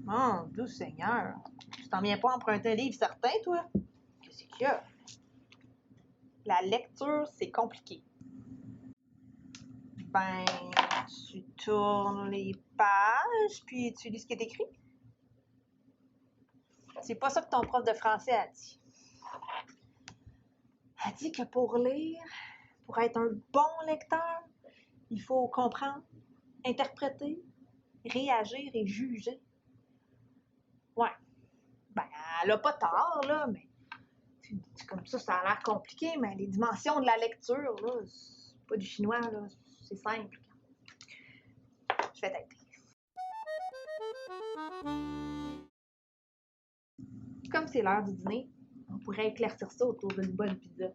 Mon doux Seigneur, tu t'en viens pas emprunter un livre certain, toi? Qu'est-ce qu'il y a? La lecture, c'est compliqué. Ben, tu tournes les pages, puis tu lis ce qui est écrit. C'est pas ça que ton prof de français a dit. Elle a dit que pour lire, pour être un bon lecteur, il faut comprendre, interpréter, réagir et juger. Ouais. Ben, elle a pas tort, là, mais comme ça a l'air compliqué, mais les dimensions de la lecture, là, c'est pas du chinois, là, c'est simple. Je vais t'aider. Comme c'est l'heure du dîner, on pourrait éclaircir ça autour d'une bonne pizza.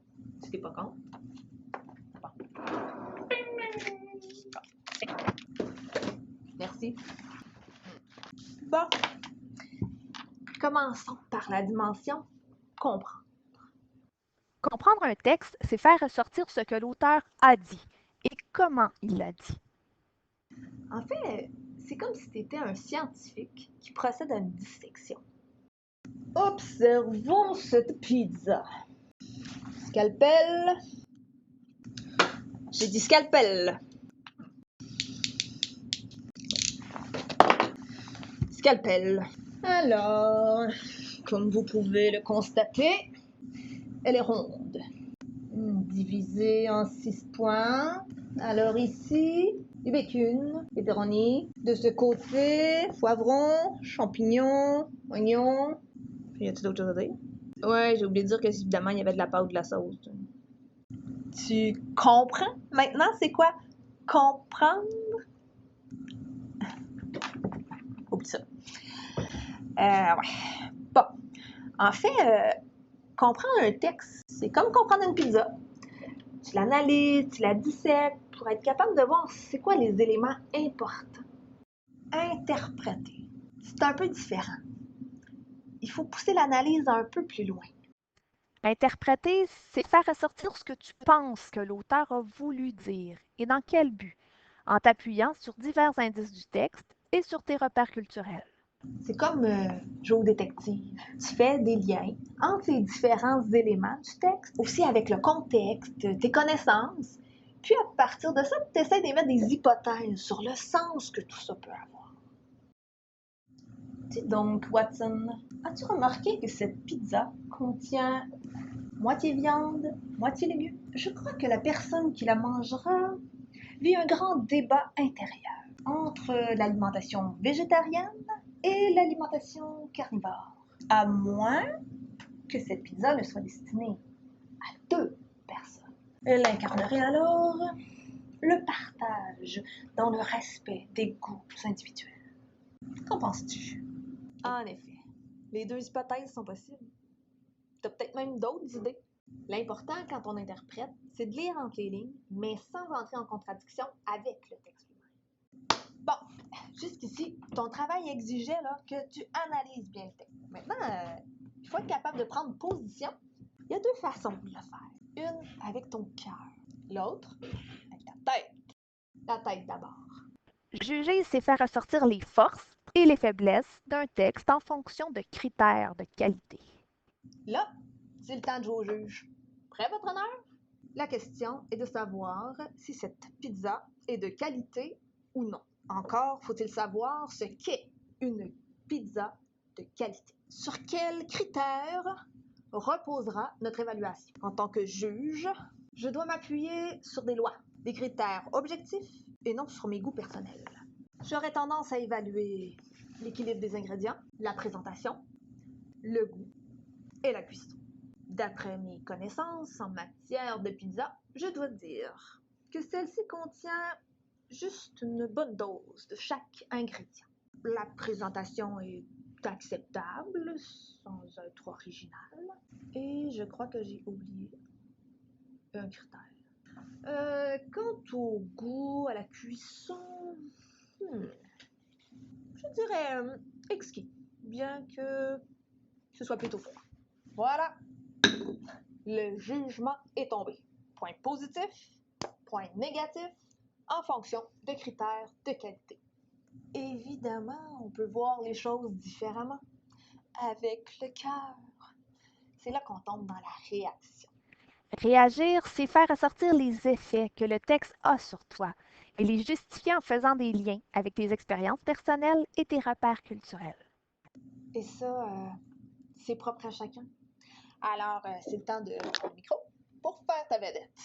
Tu t'es pas contre? Bon. Merci. Bon. Commençons par la dimension comprendre. Comprendre un texte, c'est faire ressortir ce que l'auteur a dit et comment il l'a dit. En fait, c'est comme si tu étais un scientifique qui procède à une dissection. Observons cette pizza. Scalpel. J'ai dit scalpel. Scalpel. Alors, comme vous pouvez le constater, elle est ronde. Divisée en 6 points. Alors ici, du bacon, pepperoni. De ce côté, poivron, champignons, oignons. Y a-t-il d'autres choses à dire? Ouais, j'ai oublié de dire que évidemment, il y avait de la pâte ou de la sauce. Tu comprends? Maintenant, c'est quoi comprendre? Oublie ça. Ouais. Bon. En fait, comprendre un texte, c'est comme comprendre une pizza. Tu l'analyses, tu la dissèques pour être capable de voir c'est quoi les éléments importants. Interpréter, c'est un peu différent. Il faut pousser l'analyse un peu plus loin. Interpréter, c'est faire ressortir ce que tu penses que l'auteur a voulu dire et dans quel but, en t'appuyant sur divers indices du texte et sur tes repères culturels. C'est comme jouer au détective. Tu fais des liens entre les différents éléments du texte, aussi avec le contexte, tes connaissances. Puis à partir de ça, tu essaies d'émettre des hypothèses sur le sens que tout ça peut avoir. Dis donc, Watson, as-tu remarqué que cette pizza contient moitié viande, moitié légumes? Je crois que la personne qui la mangera vit un grand débat intérieur entre l'alimentation végétarienne et l'alimentation carnivore. À moins que cette pizza ne soit destinée à 2 personnes. Elle incarnerait alors le partage dans le respect des goûts individuels. Qu'en penses-tu? En effet, les 2 hypothèses sont possibles. T'as peut-être même d'autres idées. L'important quand on interprète, c'est de lire entre les lignes, mais sans entrer en contradiction avec le texte lui-même. Bon, jusqu'ici, ton travail exigeait là, que tu analyses bien le texte. Maintenant, il faut être capable de prendre position. Il y a 2 façons de le faire. Une avec ton cœur, l'autre avec ta tête. La tête d'abord. Juger, c'est faire ressortir les forces et les faiblesses d'un texte en fonction de critères de qualité. Là, c'est le temps de jouer au juge. Prêt, votre honneur? La question est de savoir si cette pizza est de qualité ou non. Encore faut-il savoir ce qu'est une pizza de qualité. Sur quels critères reposera notre évaluation? En tant que juge, je dois m'appuyer sur des lois, des critères objectifs et non sur mes goûts personnels. J'aurais tendance à évaluer l'équilibre des ingrédients, la présentation, le goût et la cuisson. D'après mes connaissances en matière de pizza, je dois dire que celle-ci contient juste une bonne dose de chaque ingrédient. La présentation est acceptable sans être original. Et je crois que j'ai oublié un critère. Quant au goût, à la cuisson, je dirais exquis, bien que ce soit plutôt froid. Voilà, le jugement est tombé. Point positif, point négatif, en fonction de critères de qualité. Évidemment, on peut voir les choses différemment, avec le cœur. C'est là qu'on tombe dans la réaction. Réagir, c'est faire ressortir les effets que le texte a sur toi et les justifier en faisant des liens avec tes expériences personnelles et tes repères culturels. Et ça, c'est propre à chacun. Alors, c'est le temps de prendre le micro pour faire ta vedette,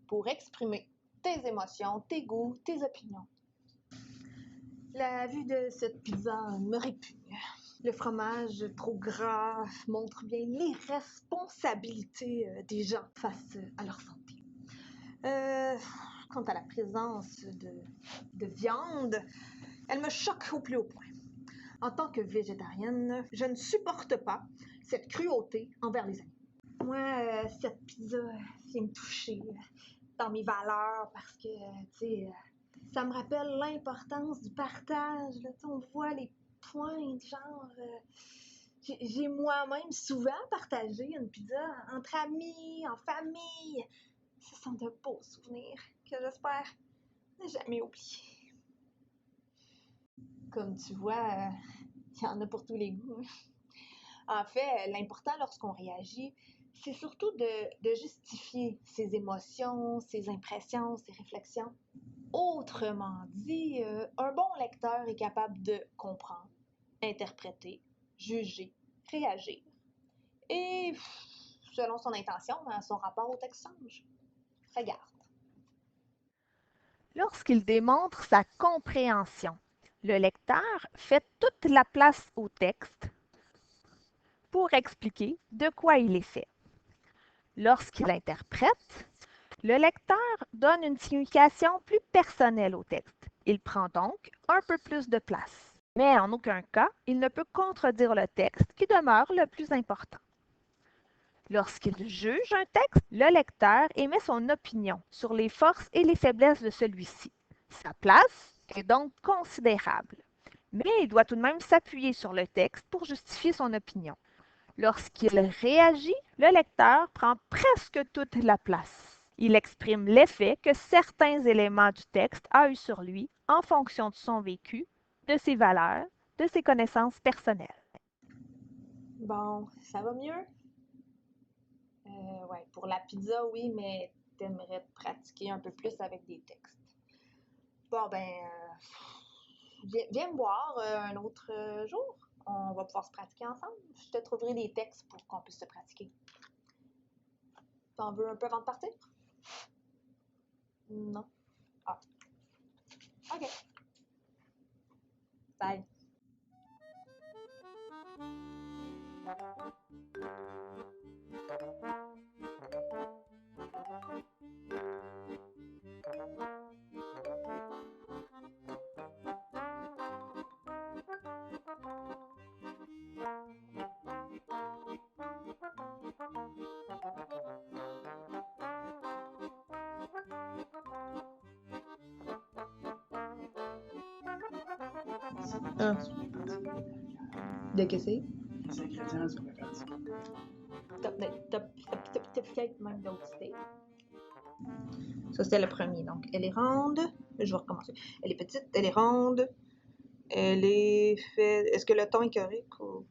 pour exprimer tes émotions, tes goûts, tes opinions. La vue de cette pizza me répugne. Le fromage trop gras montre bien l'irresponsabilité des gens face à leur santé. Quant à la présence de viande, elle me choque au plus haut point. En tant que végétarienne, je ne supporte pas cette cruauté envers les animaux. Moi, cette pizza vient me toucher dans mes valeurs parce que, ça me rappelle l'importance du partage. Là, on voit les pointes, genre... j'ai moi-même souvent partagé une pizza entre amis, en famille. Ce sont de beaux souvenirs que j'espère ne jamais oublier. Comme tu vois, il y en a pour tous les goûts. En fait, l'important lorsqu'on réagit, c'est surtout de justifier ses émotions, ses impressions, ses réflexions. Autrement dit, un bon lecteur est capable de comprendre, interpréter, juger, réagir. Et selon son intention, son rapport au texte change. Regarde. Lorsqu'il démontre sa compréhension, le lecteur fait toute la place au texte pour expliquer de quoi il est fait. Lorsqu'il interprète, le lecteur donne une signification plus personnelle au texte. Il prend donc un peu plus de place. Mais en aucun cas, il ne peut contredire le texte qui demeure le plus important. Lorsqu'il juge un texte, le lecteur émet son opinion sur les forces et les faiblesses de celui-ci. Sa place est donc considérable, mais il doit tout de même s'appuyer sur le texte pour justifier son opinion. Lorsqu'il réagit, le lecteur prend presque toute la place. Il exprime l'effet que certains éléments du texte a eu sur lui en fonction de son vécu, de ses valeurs, de ses connaissances personnelles. Bon, ça va mieux? Ouais, pour la pizza, oui, mais t'aimerais pratiquer un peu plus avec des textes. Bon, viens me voir un autre jour. On va pouvoir se pratiquer ensemble. Je te trouverai des textes pour qu'on puisse se pratiquer. T'en veux un peu avant de partir? Non. Ah. OK. Bye. De que c'est? Les ingrédients sur la carte. T'as peut-être même d'autres steaks. Ça, c'était le premier. Donc, elle est ronde. Je vais recommencer. Elle est petite, elle est ronde. Elle est faite... Est-ce que le ton est correct ou...